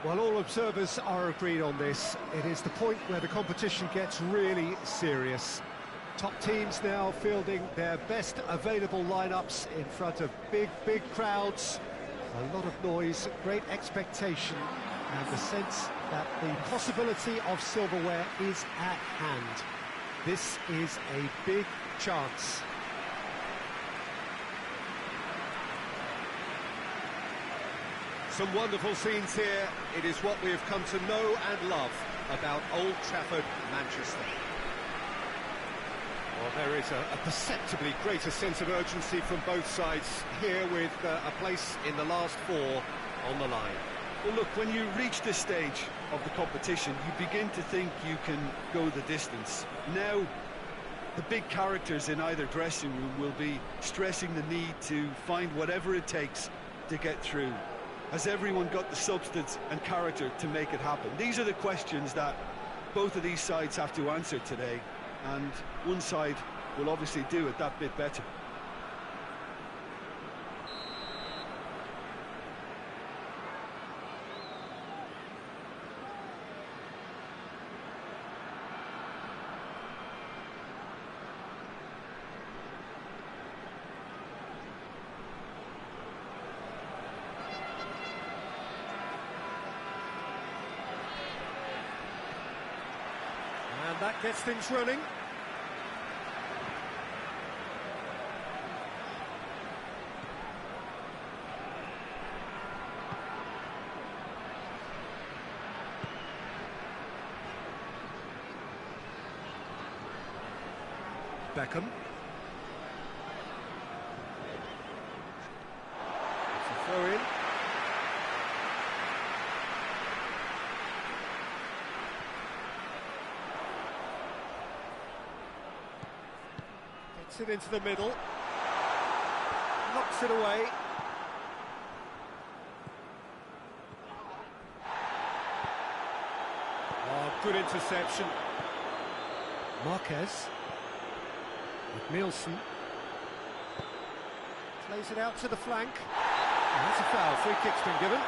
Well, all observers are agreed on this. It is the point where the competition gets really serious. Top teams now fielding their best available lineups in front of big crowds. A lot of noise, great expectation, and the sense that the possibility of silverware is at hand. This is a big chance. Some wonderful scenes here. It is what we have come to know and love about Old Trafford, Manchester. Well, there is a perceptibly greater sense of urgency from both sides here, with a place in the last four on the line. Well, look, when you reach this stage of the competition, you begin to think you can go the distance. Now, the big characters in either dressing room will be stressing the need to find whatever it takes to get through. Has everyone got the substance and character to make it happen? These are the questions that both of these sides have to answer today, and one side will obviously do it that bit better. And that gets things running. Beckham. It's a throw in. Gets it into the middle. Knocks it away. Oh, good interception. Marquez. With Nielsen. Plays it out to the flank. And that's a foul. Free kick's been given.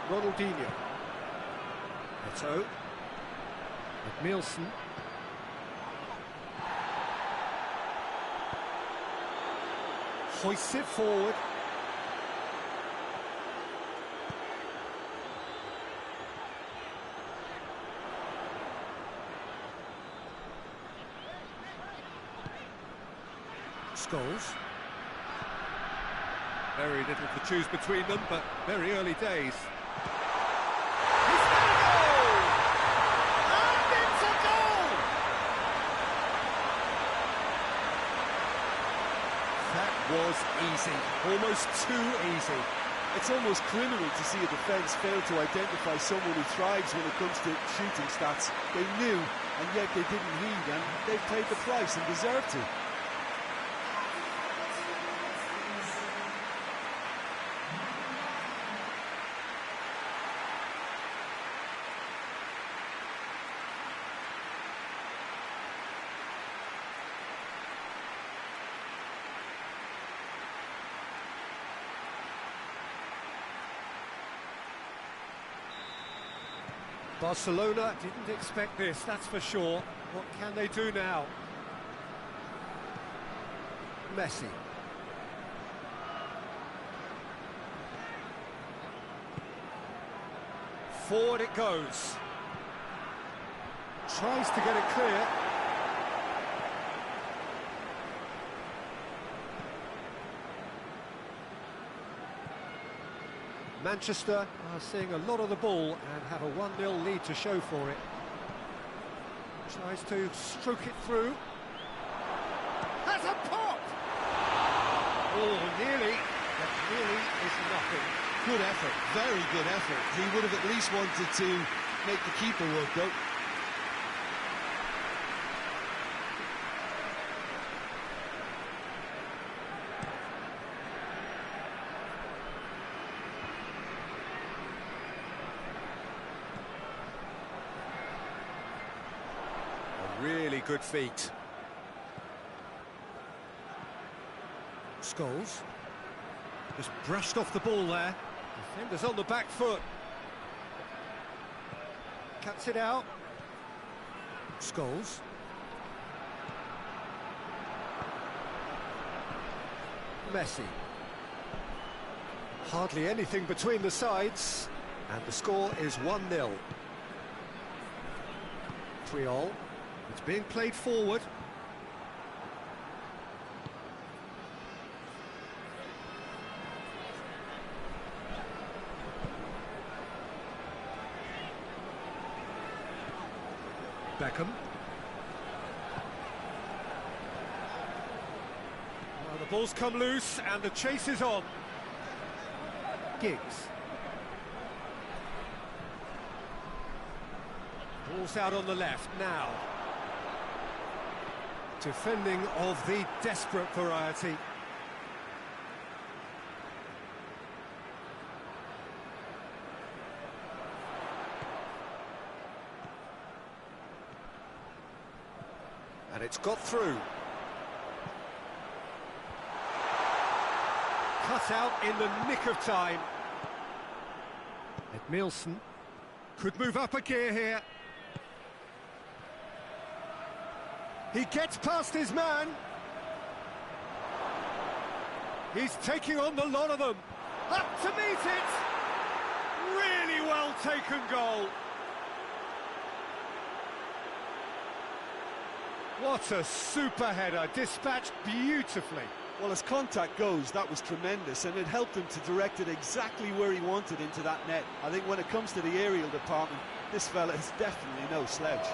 Ronaldinho. Eto'o. With Nielsen. Hoists it forward. Scholes. Very little to choose between them, but very early days. Was easy, almost too easy. It's almost criminal to see a defence fail to identify someone who thrives when it comes to shooting stats. They knew, and yet they didn't heed, and they've paid the price and deserve to. Barcelona didn't expect this, that's for sure. What can they do now? Messi. Forward it goes. Tries to get it clear. Manchester are seeing a lot of the ball and have a 1-0 lead to show for it. Tries to stroke it through. Has a pop! Oh, nearly. That nearly is nothing. Good effort, very good effort. He would have at least wanted to make the keeper work, though. good feet. Scholes. Just brushed off the ball there. Defender's on the back foot. Cuts it out. Scholes. Messi. Hardly anything between the sides, and the score is 1-0. Triol. It's being played forward. Beckham. Well, the ball's come loose and the chase is on. Giggs. Ball's out on the left now. Defending of the desperate variety. And it's got through. Cut out in the nick of time. Edmilson could move up a gear here. He gets past his man. He's taking on the lot of them. Up to meet it. Really well taken goal. What a super header, dispatched beautifully. Well, as contact goes, that was tremendous, and it helped him to direct it exactly where he wanted into that net. I think when it comes to the aerial department, this fella is definitely no slouch.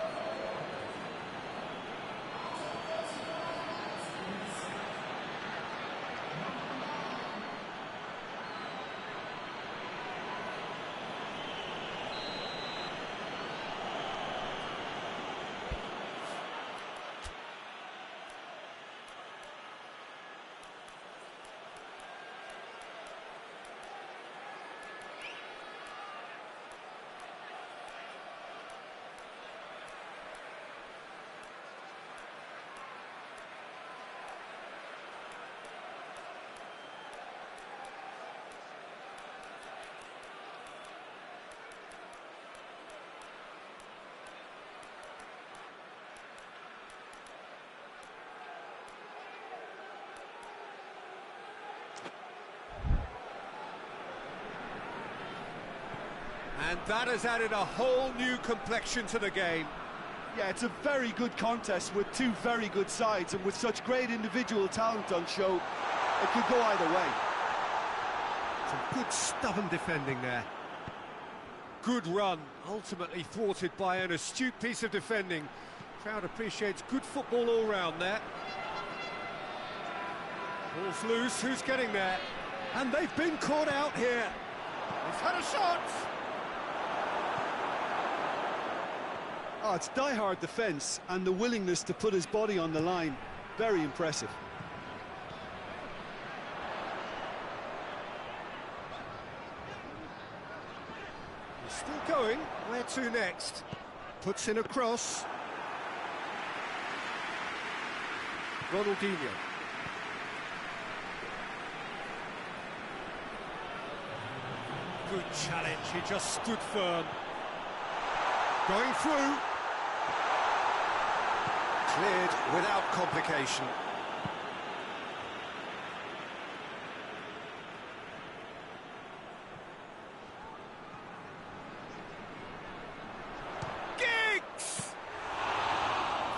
And that has added a whole new complexion to the game. Yeah, it's a very good contest with two very good sides, and with such great individual talent on show, it could go either way. Some good stubborn defending there. Good run, ultimately thwarted by an astute piece of defending. Crowd appreciates good football all round there. Ball's loose, who's getting there? And they've been caught out here. He's had a shot! Oh, it's die-hard defence, and the willingness to put his body on the line. Very impressive. He's still going. Where to next? Puts in a cross. Ronaldinho. Good challenge, he just stood firm. Going through. Cleared without complication. Giggs!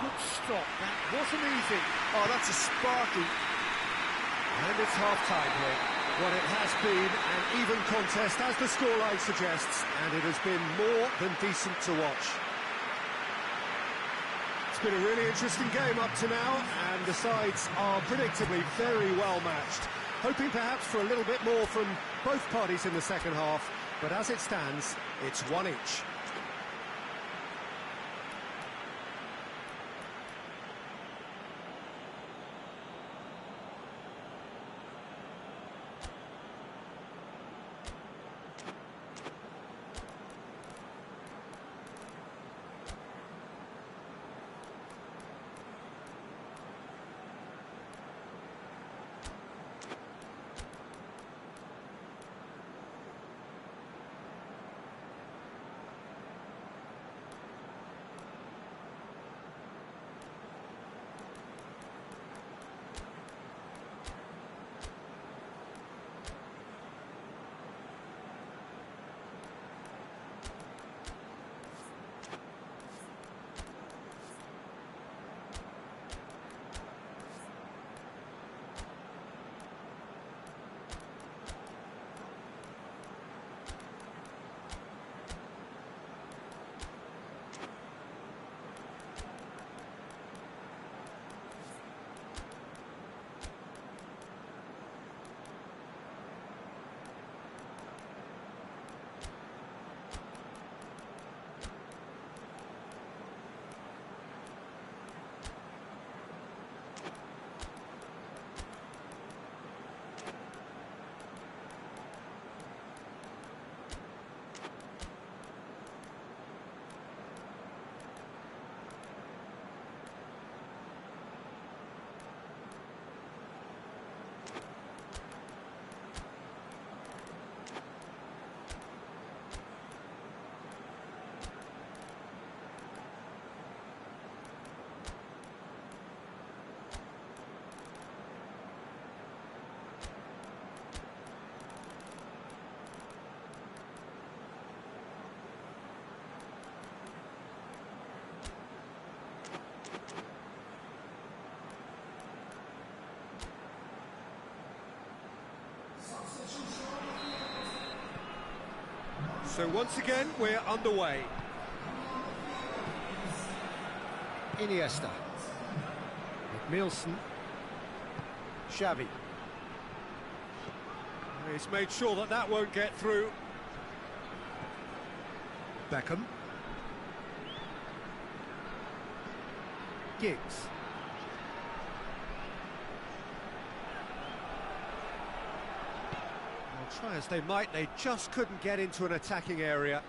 Good stop, that wasn't easy. Oh, that's a sparkling. And it's half-time here. What it has been an even contest, as the scoreline suggests, and it has been more than decent to watch. It's been a really interesting game up to now, and the sides are predictably very well matched. Hoping perhaps for a little bit more from both parties in the second half, but as it stands, it's one each. So once again, we're underway. Iniesta. Nielsen. Xavi. He's made sure that that won't get through. Beckham. Giggs. Well, try as they might, they just couldn't get into an attacking area.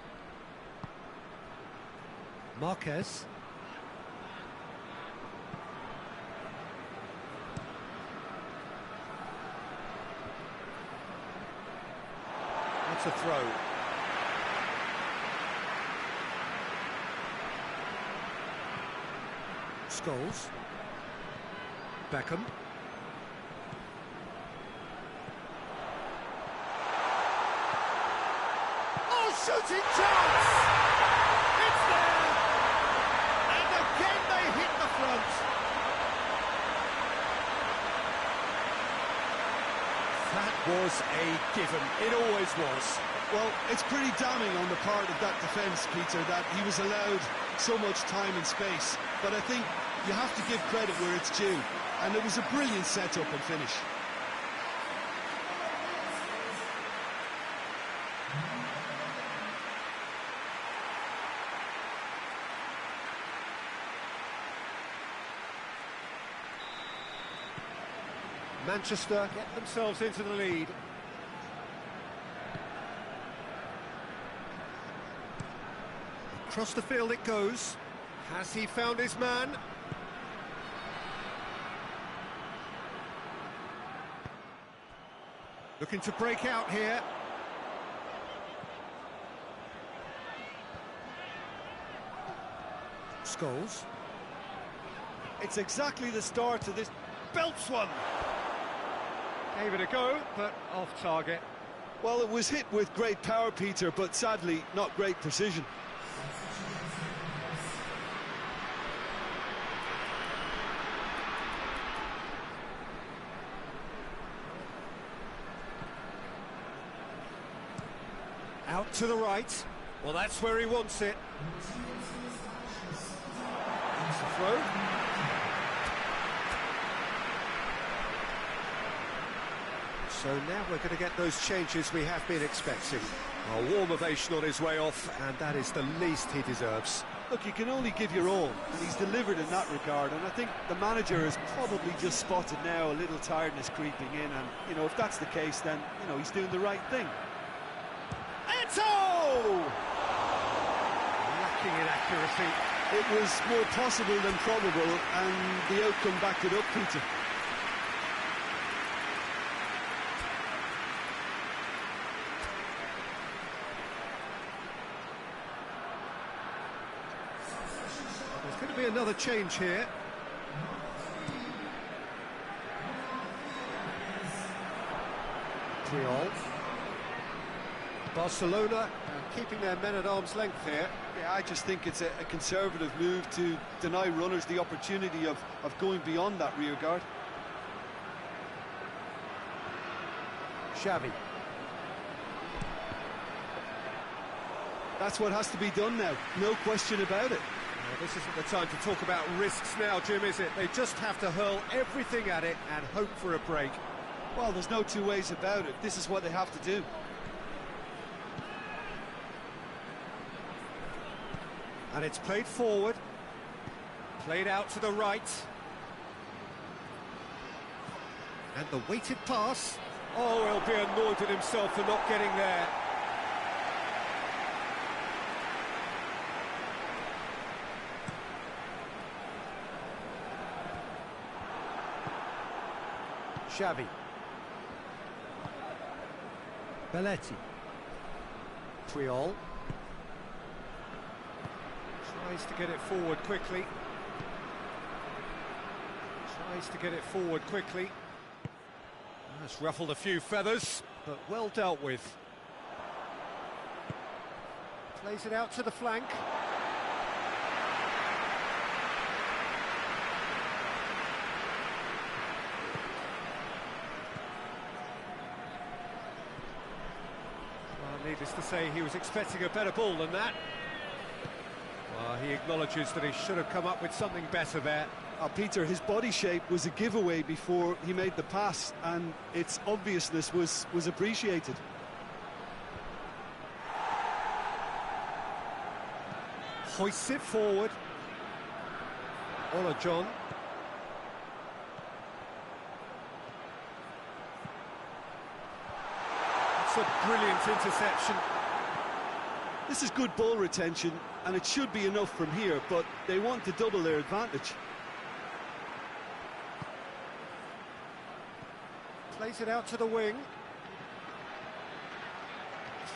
Marquez. That's a throw. Scholes. Beckham. Oh, shooting chance! It's there! And again they hit the front. That was a given. It always was. Well, it's pretty damning on the part of that defence, Peter, that he was allowed so much time and space. But I think you have to give credit where it's due. And it was a brilliant set-up and finish. Manchester get themselves into the lead. Across the field it goes. Has he found his man? Looking to break out here. Scholes. It's exactly the start to this. Belts one! Gave it a go, but off target. Well, it was hit with great power, Peter, but sadly not great precision. Out to the right. Well, that's where he wants it. That's the throw. So now we're going to get those changes we have been expecting. A warm ovation on his way off, and that is the least he deserves. Look, you can only give your all, and he's delivered in that regard, and I think the manager has probably just spotted now a little tiredness creeping in, and, you know, if that's the case, then, you know, he's doing the right thing. Eto'o! Lacking in accuracy. It was more possible than probable, and the outcome backed it up, Peter. There's going to be another change here. Puyol. Barcelona keeping their men at arm's length here. Yeah, I just think it's a conservative move to deny runners the opportunity of going beyond that rear guard. Xavi. That's what has to be done now, no question about it. This isn't the time to talk about risks now, Jim, is it? They just have to hurl everything at it and hope for a break. Well, there's no two ways about it. This is what they have to do. And it's played forward, played out to the right. And the weighted pass. Oh, he'll be annoyed with himself for not getting there. Xavi. Belletti. Puyol. Tries to get it forward quickly. That's ruffled a few feathers, but well dealt with. Plays it out to the flank. Needless to say, he was expecting a better ball than that. Well, he acknowledges that he should have come up with something better there. Peter, his body shape was a giveaway before he made the pass, and its obviousness was appreciated. Hoists it forward. Ola John. It's a brilliant interception. This is good ball retention, and it should be enough from here, but they want to double their advantage. Plays it out to the wing.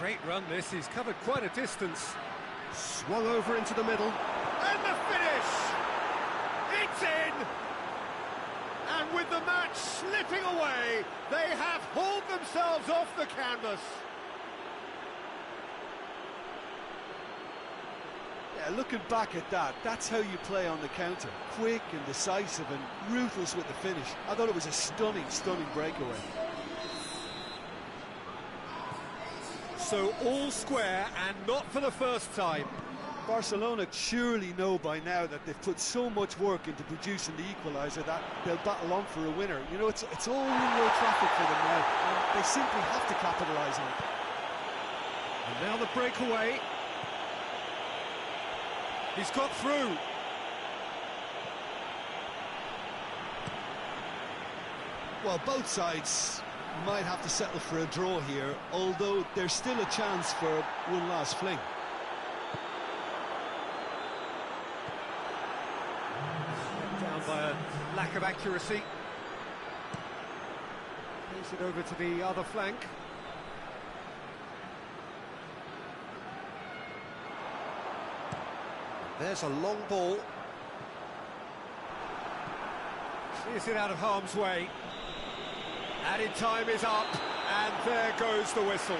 Great run this, he's covered quite a distance. Swung over into the middle. And the finish! It's in! And with the match slipping away, they have hauled themselves off the canvas. Yeah, looking back at that, that's how you play on the counter. Quick and decisive and ruthless with the finish. I thought it was a stunning, stunning breakaway. So all square, and not for the first time. Barcelona surely know by now that they've put so much work into producing the equaliser that they'll battle on for a winner. You know, it's all one-way traffic for them now, and they simply have to capitalise on it. And now the breakaway. He's got through. Well, both sides might have to settle for a draw here, although there's still a chance for one last fling. Down by a lack of accuracy. Plays it over to the other flank. There's a long ball. Clears it out of harm's way. Added time is up, and there goes the whistle.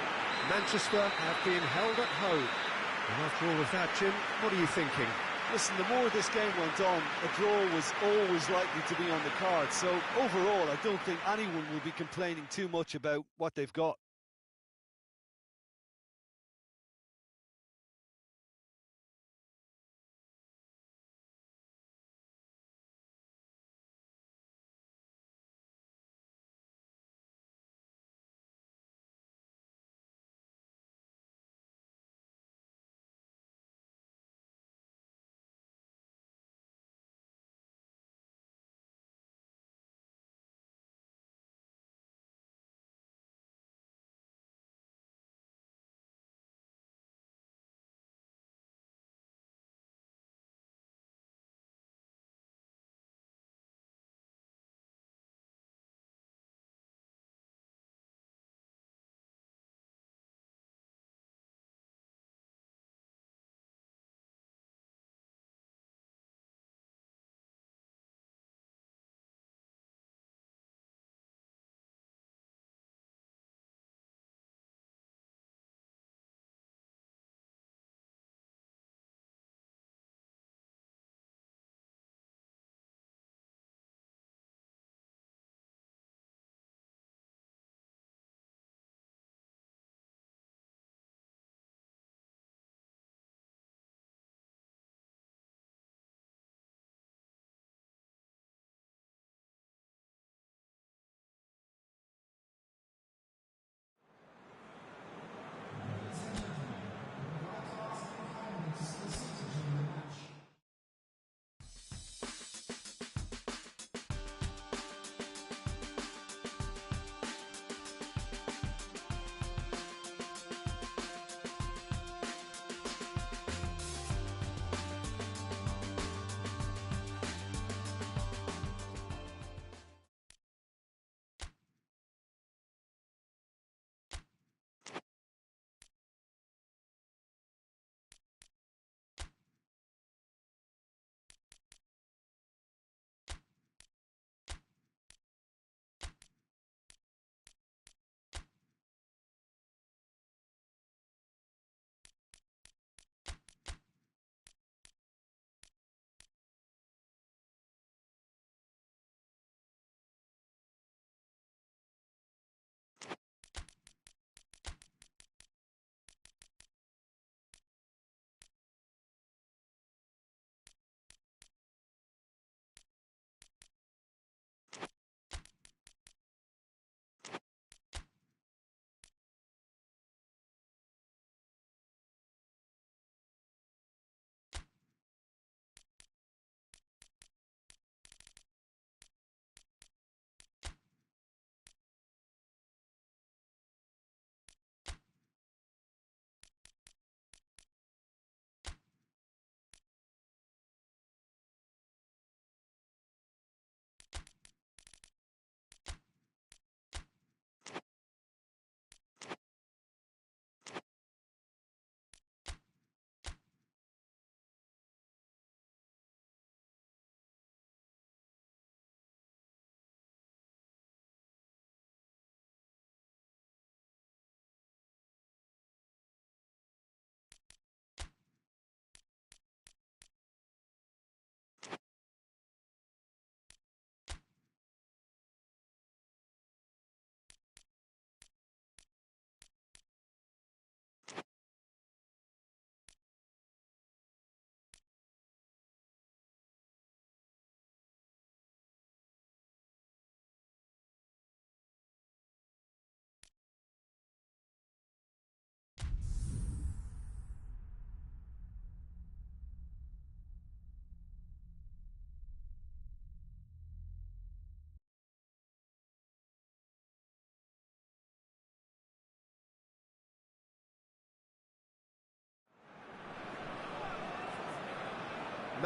Manchester have been held at home. And after all of that, Jim, what are you thinking? Listen, the more this game went on, a draw was always likely to be on the card. So overall, I don't think anyone will be complaining too much about what they've got.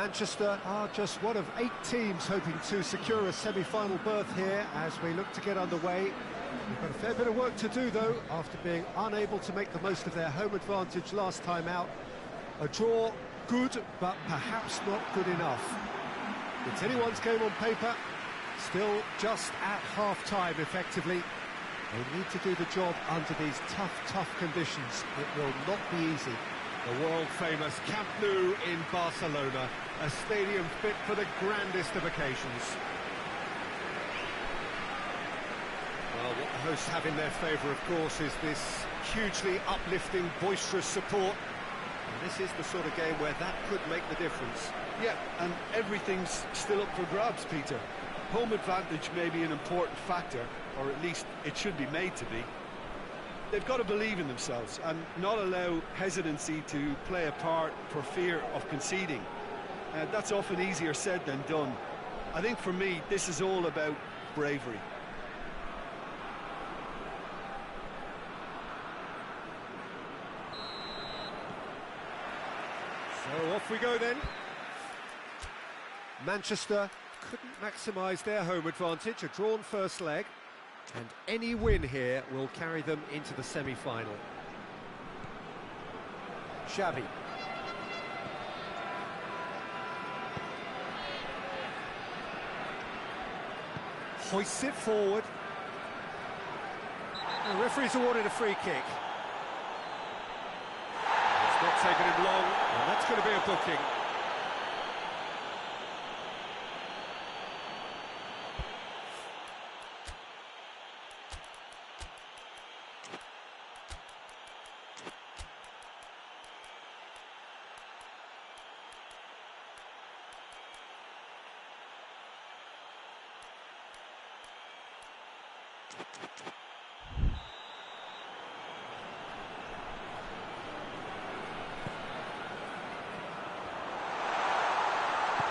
Manchester are just one of 8 teams hoping to secure a semi-final berth here as we look to get underway. They've got a fair bit of work to do, though, after being unable to make the most of their home advantage last time out. A draw, good, but perhaps not good enough. It's anyone's game on paper, still just at half-time, effectively. They need to do the job under these tough conditions. It will not be easy. The world-famous Camp Nou in Barcelona, a stadium fit for the grandest of occasions. Well, what the hosts have in their favour, of course, is this hugely uplifting, boisterous support. And this is the sort of game where that could make the difference. Yeah, and everything's still up for grabs, Peter. Home advantage may be an important factor, or at least it should be made to be. They've got to believe in themselves and not allow hesitancy to play a part for fear of conceding. That's often easier said than done. I think for me, this is all about bravery. So off we go then. Manchester couldn't maximise their home advantage, a drawn first leg. And any win here will carry them into the semi-final. Xavi. Hoists it forward. The referee's awarded a free kick. It's not taken him long, and that's going to be a booking.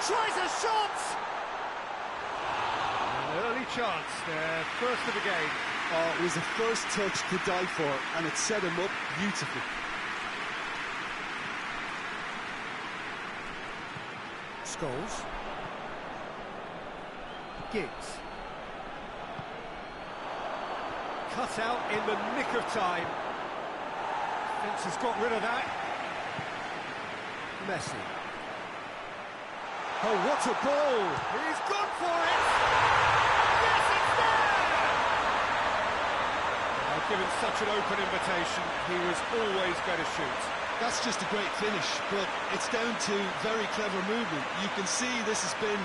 Tries a shot! An early chance, their first of the game. Oh, it was the first touch to die for, and it set him up beautifully. Scholes. Giggs. Cut out in the nick of time. Vince has got rid of that. Messi. Oh, what a ball! He's gone for it! Yes, it's there! Given such an open invitation, he was always going to shoot. That's just a great finish, but it's down to very clever movement. You can see this has been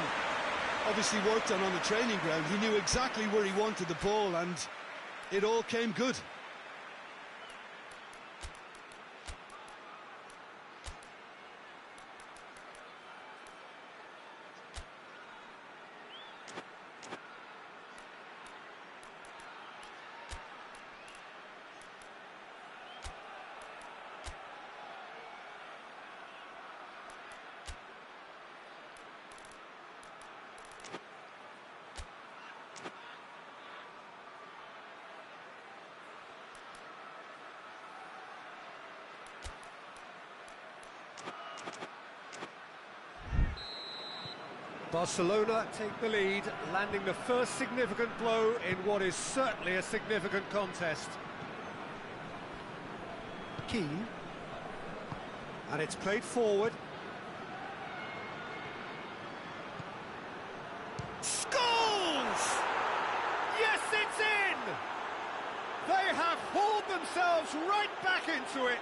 obviously worked on the training ground. He knew exactly where he wanted the ball, and it all came good. Barcelona take the lead, landing the first significant blow in what is certainly a significant contest. Keane. And it's played forward. Scholes! Yes, it's in! They have hauled themselves right back into it.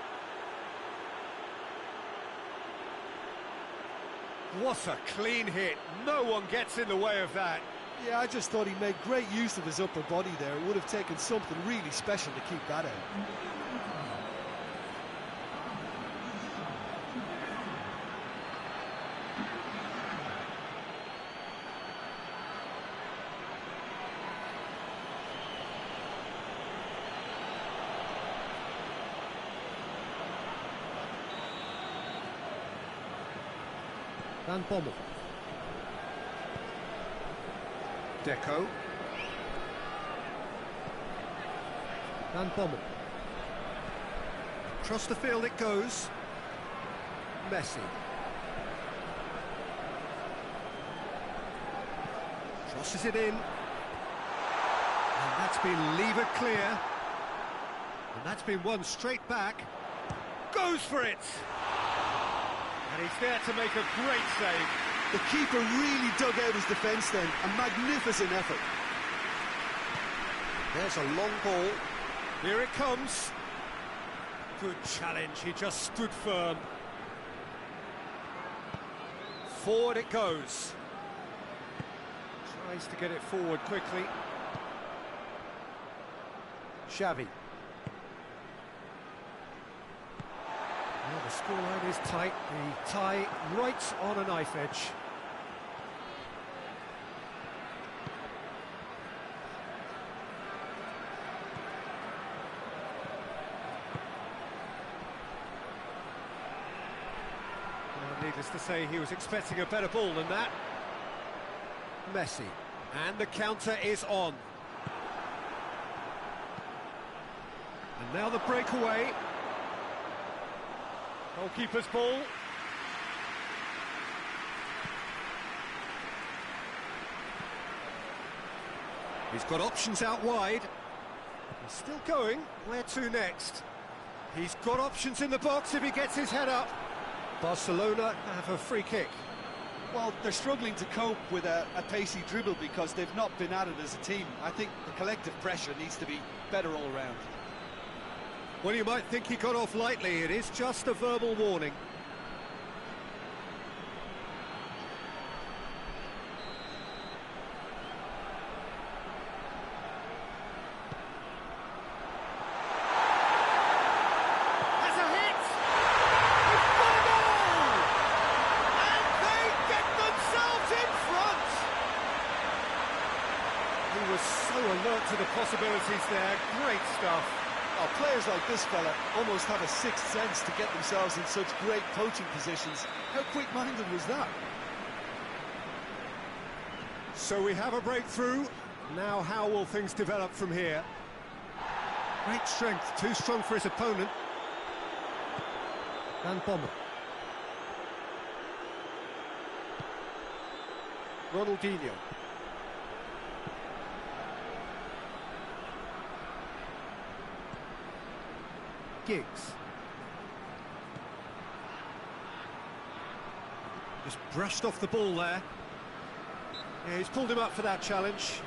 What a clean hit. No one gets in the way of that. Yeah, I just thought he made great use of his upper body there. It would have taken something really special to keep that out. Van Bommel. Deco. Van Bommel. Across the field it goes. Messi. Crosses it in. And that's been levered clear. And that's been won straight back. Goes for it! And he's there to make a great save. The keeper really dug out his defence then. A magnificent effort. There's a long ball. Here it comes. Good challenge, he just stood firm. Forward it goes. Tries to get it forward quickly. Xavi. Well, the scoreline is tight. The tie right on a knife edge. Needless to say, he was expecting a better ball than that. Messi. And the counter is on. And now the breakaway. Goalkeeper's ball. He's got options out wide. He's still going. Where to next? He's got options in the box if he gets his head up. Barcelona have a free kick. Well, they're struggling to cope with a pacey dribble because they've not been at it as a team. I think the collective pressure needs to be better all around. Well, you might think he got off lightly. It is just a verbal warning. He was so alert to the possibilities there. Great stuff. Oh, players like this fella almost have a sixth sense to get themselves in such great coaching positions. How quick-minded was that? So we have a breakthrough. Now how will things develop from here? Great strength, too strong for his opponent. Van Bommel. Ronaldinho. Giggs. Just brushed off the ball there. Yeah, he's pulled him up for that challenge.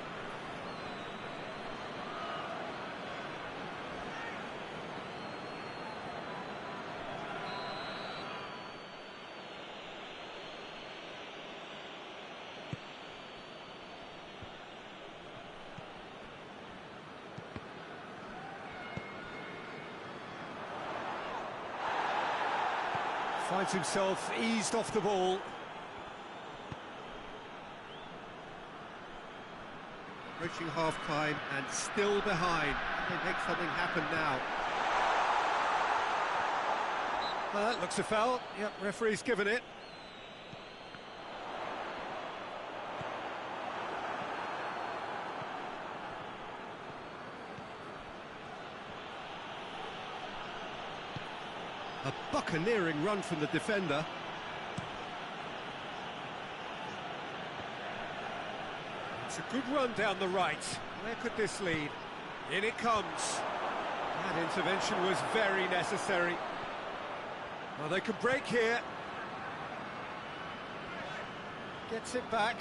Finds himself eased off the ball. Approaching half-time and still behind. They make something happen now. Well, that looks a foul. Yep, referee's given it. A buccaneering run from the defender. It's a good run down the right. Where could this lead? In it comes. That intervention was very necessary. Well, they could break here. Gets it back.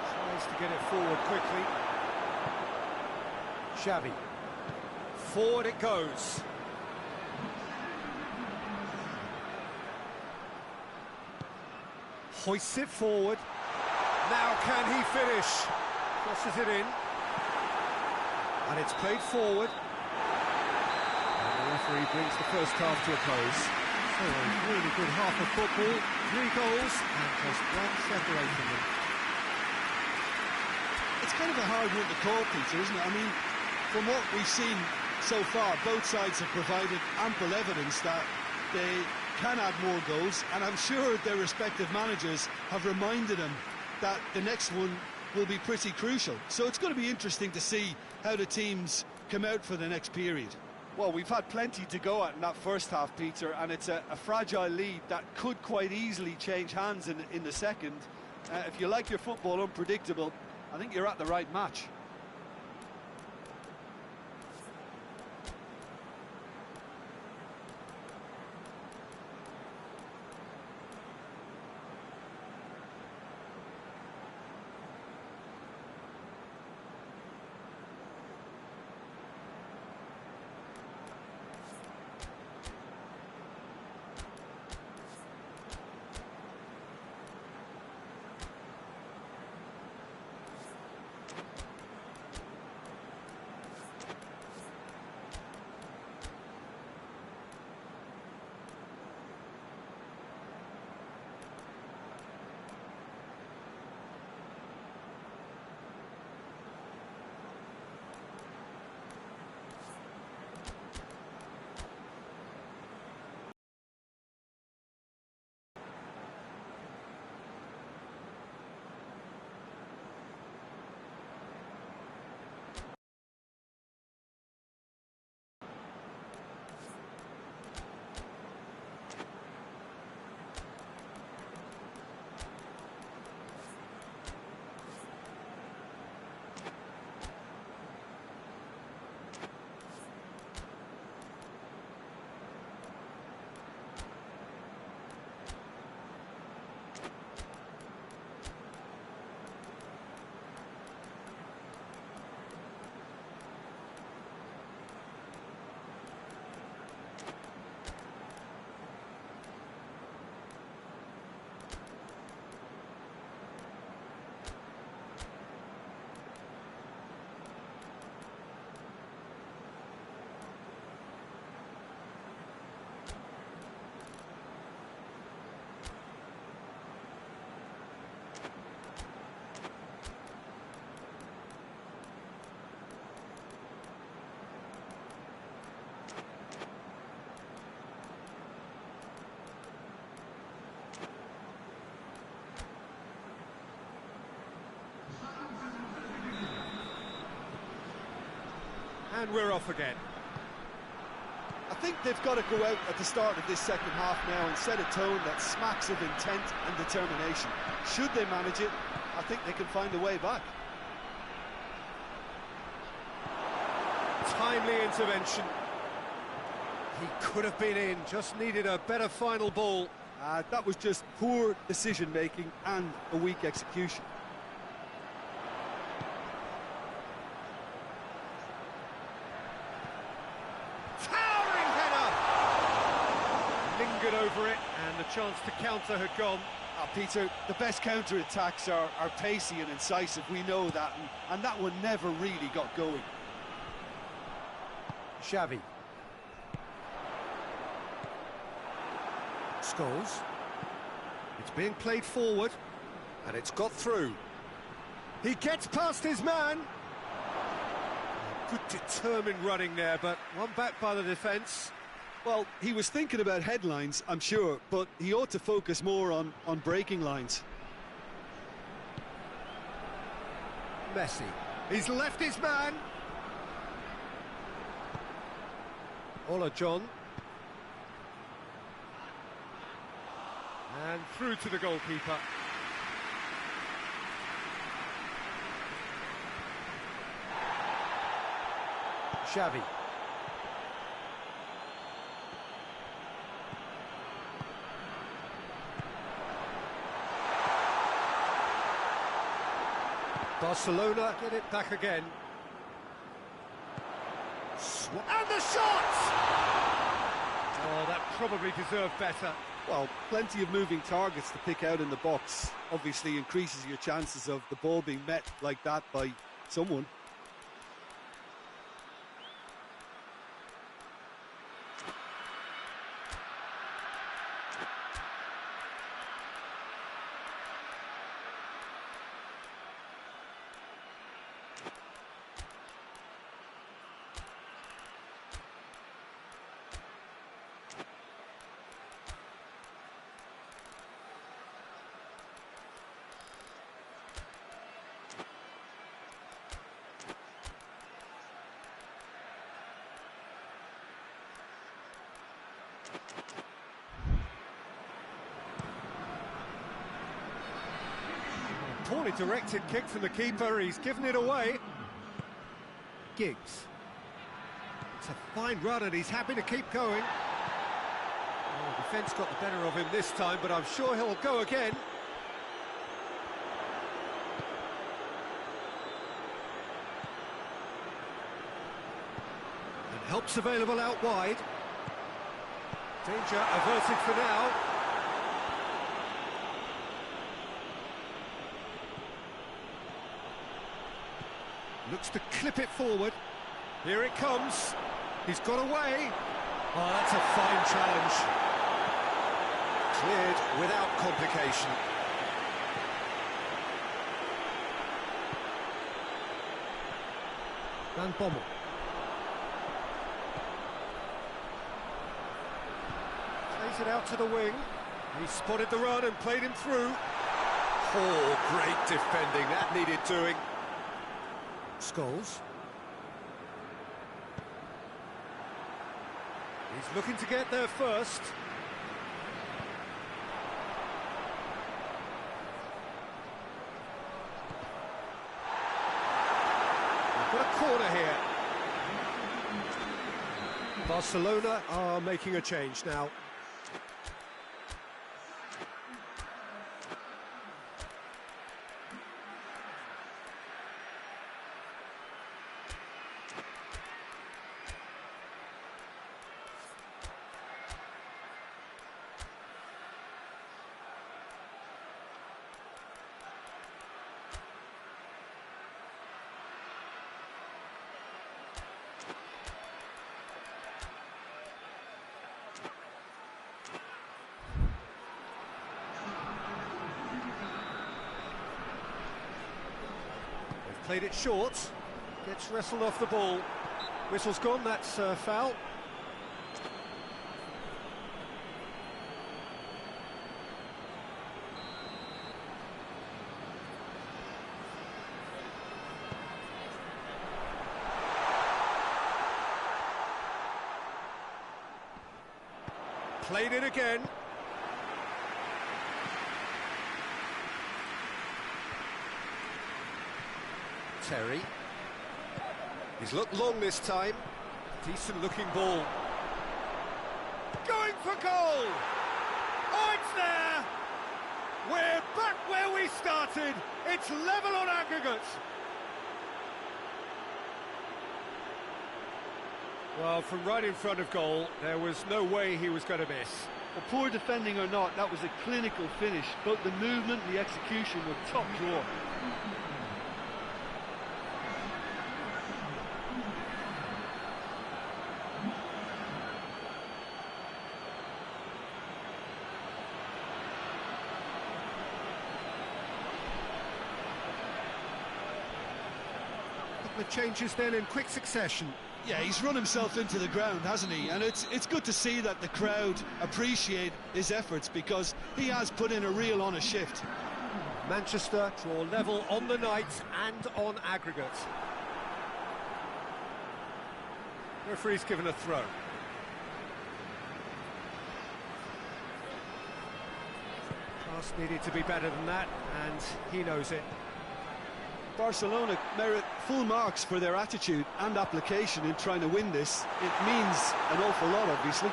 Tries to get it forward quickly. Xavi. Forward it goes. Hoists it forward. Now can he finish? Crosses it in. And it's played forward. And the referee brings the first half to a close. So a really good half of football. 3 goals and just one separating them. It's kind of a hard one to call, Peter, isn't it? I mean, from what we've seen so far, both sides have provided ample evidence that they can add more goals, and I'm sure their respective managers have reminded them that the next one will be pretty crucial. So it's going to be interesting to see how the teams come out for the next period. Well, we've had plenty to go at in that first half, Peter, and it's a fragile lead that could quite easily change hands in the second. If you like your football unpredictable, I think you're at the right match. And we're off again. I think they've got to go out at the start of this second half now and set a tone that smacks of intent and determination. Should they manage it, I think they can find a way back. Timely intervention. He could have been in, just needed a better final ball. That was just poor decision-making and a weak execution. Towering header! Lingered over it, and the chance to counter had gone. Peter, the best counter-attacks are pacey and incisive, we know that, and that one never really got going. Xavi. Scholes. It's being played forward, and it's got through. He gets past his man. Good determined running there, but one back by the defence. Well, he was thinking about headlines, I'm sure, but he ought to focus more on breaking lines. Messi. He's left his man. Ola John. And through to the goalkeeper. Xavi. Barcelona get it back again. And the shot! Oh, that probably deserved better. Well, plenty of moving targets to pick out in the box. Obviously increases your chances of the ball being met like that by someone. Poorly directed kick from the keeper, he's given it away. Giggs. It's a fine run and he's happy to keep going. Oh, defence got the better of him this time, but I'm sure he'll go again. And help's available out wide. Danger averted for now. Looks to clip it forward. Here it comes. He's got away. Oh, that's a fine challenge. Cleared without complication. Van Bommel. Plays it out to the wing. He spotted the run and played him through. Oh, great defending. That needed doing. Scholes. He's looking to get there first. We've got a corner here. Barcelona are making a change now. Played it short, gets wrestled off the ball. Whistle's gone, that's foul. Played it again. Terry. He's looked long this time. Decent looking ball. Going for goal! Oh, it's there! We're back where we started. It's level on aggregate. Well, from right in front of goal, there was no way he was going to miss. Well, poor defending or not, that was a clinical finish. Both the movement and the execution were top drawer. The changes then in quick succession. Yeah, he's run himself into the ground, hasn't he? And it's good to see that the crowd appreciate his efforts, because he has put in a real honest shift. Manchester draw level on the night and on aggregate. Referee's given a throw. Pass needed to be better than that, and he knows it. Barcelona merit full marks for their attitude and application in trying to win this. It means an awful lot, obviously.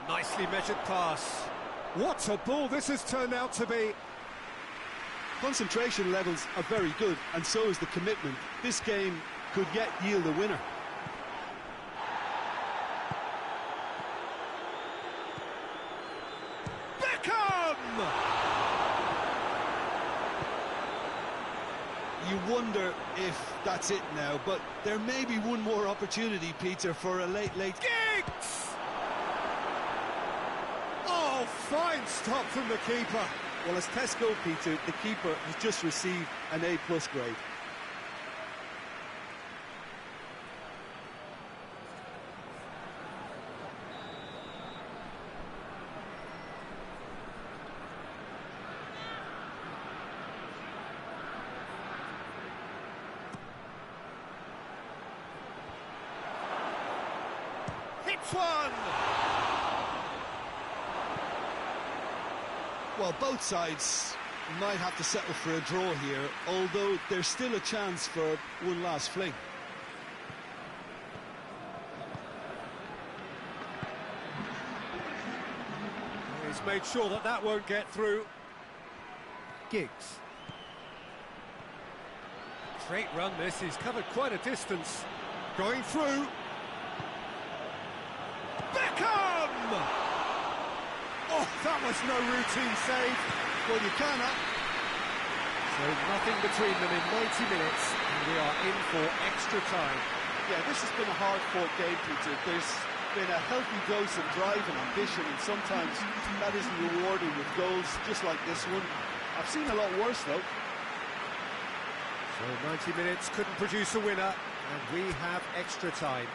Nicely measured pass. What a ball this has turned out to be. Concentration levels are very good, and so is the commitment. This game could yet yield a winner. You wonder if that's it now, but there may be one more opportunity, Peter, for a late... Giggs! Oh, fine stop from the keeper. Well, as tests go, Peter, the keeper has just received an A+ grade. Hits one! Well, both sides might have to settle for a draw here, although there's still a chance for one last fling. He's made sure that that won't get through. Giggs. Straight run this, he's covered quite a distance. Going through. Beckham! Oh, that was no routine save. Well, you cannot. So nothing between them in 90 minutes, and we are in for extra time. Yeah, this has been a hard-fought game, Peter. There's been a healthy dose of drive and ambition, and sometimes that isn't rewarded with goals just like this one. I've seen a lot worse, though. So 90 minutes couldn't produce a winner, and we have extra time.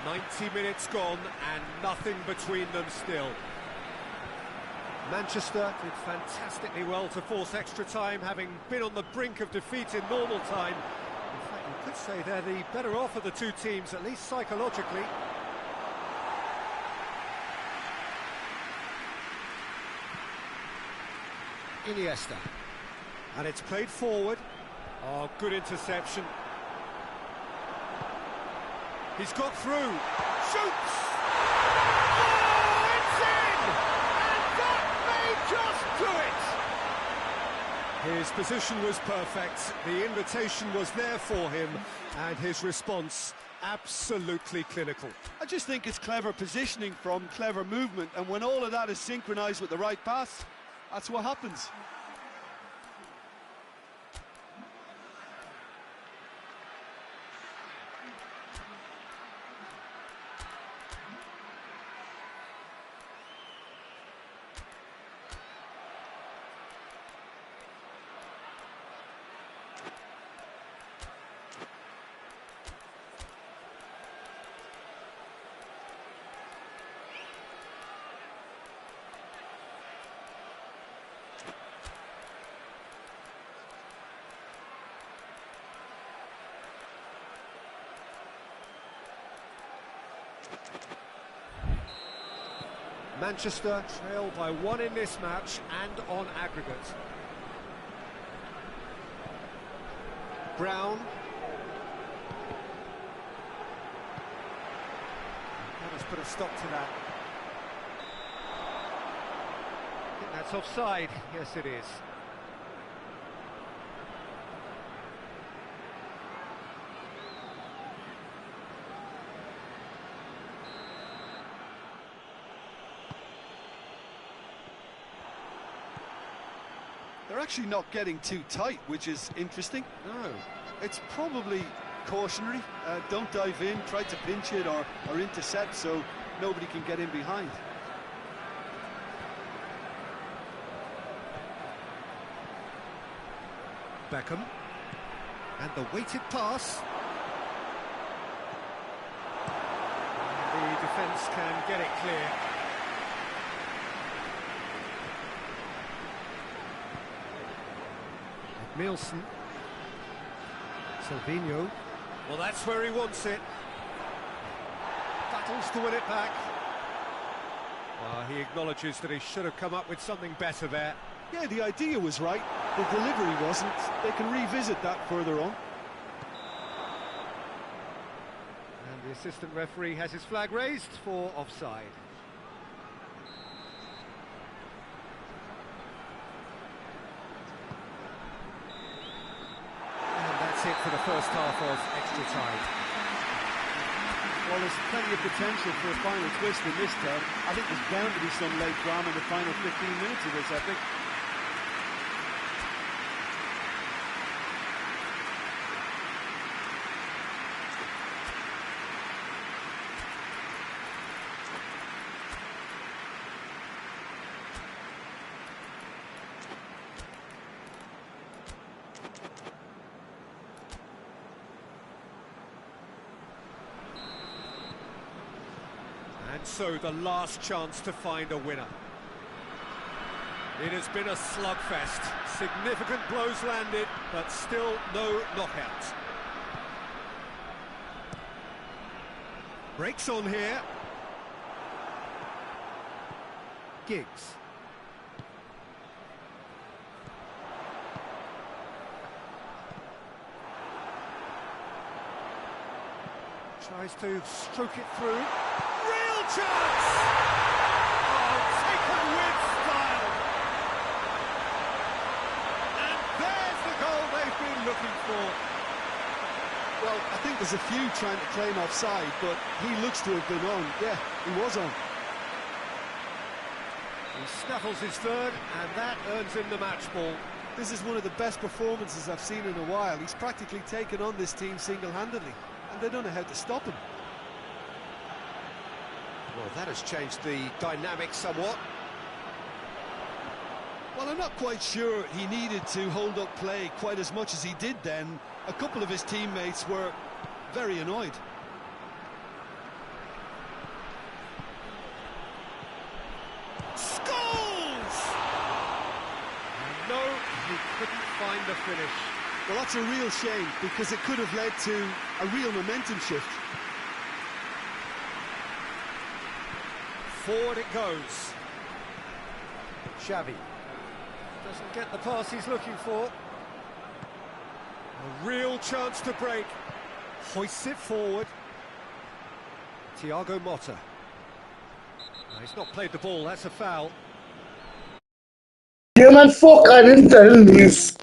"90 minutes gone and nothing between them still." Manchester did fantastically well to force extra time, having been on the brink of defeat in normal time. In fact, you could say they're the better off of the two teams, at least psychologically. Iniesta. And it's played forward. Oh, good interception. He's got through. Shoots! Oh, it's in! And that may just do it! His position was perfect, the invitation was there for him, and his response absolutely clinical. I just think it's clever positioning from clever movement, and when all of that is synchronised with the right pass, that's what happens. Manchester trail by 1 in this match and on aggregate. Brown. That has put a stop to that. I think that's offside. Yes, it is. They're actually not getting too tight, which is interesting. No. It's probably cautionary. Don't dive in, try to pinch it or intercept so nobody can get in behind. Beckham. And the weighted pass. The defence can get it clear. Nielsen. Silvinho. Well, that's where he wants it. Battles to win it back. He acknowledges that he should have come up with something better there. Yeah, the idea was right, the delivery wasn't. They can revisit that further on. And the assistant referee has his flag raised for offside. It for the first half of extra time. Well, there's plenty of potential for a final twist in this term. I think there's bound to be some late drama in the final 15 minutes of this, I think. And so the last chance to find a winner. It has been a slugfest. Significant blows landed, but still no knockout. Breaks on here. Giggs. Tries to stroke it through. Real chance! Oh, taken with style. And there's the goal they've been looking for. Well, I think there's a few trying to claim offside, but he looks to have been on. Yeah, he was on. He snaffles his third, and that earns him the match ball. This is one of the best performances I've seen in a while. He's practically taken on this team single-handedly, and they don't know how to stop him. Well, that has changed the dynamic somewhat. Well, I'm not quite sure he needed to hold up play quite as much as he did then. A couple of his teammates were very annoyed. Scores! No, he couldn't find the finish. Well, that's a real shame, because it could have led to a real momentum shift. Forward it goes. Xavi doesn't get the pass he's looking for. A real chance to break. Hoists it forward. Thiago Motta. No, he's not played the ball, that's a foul. Yeah, man, fuck, I didn't miss.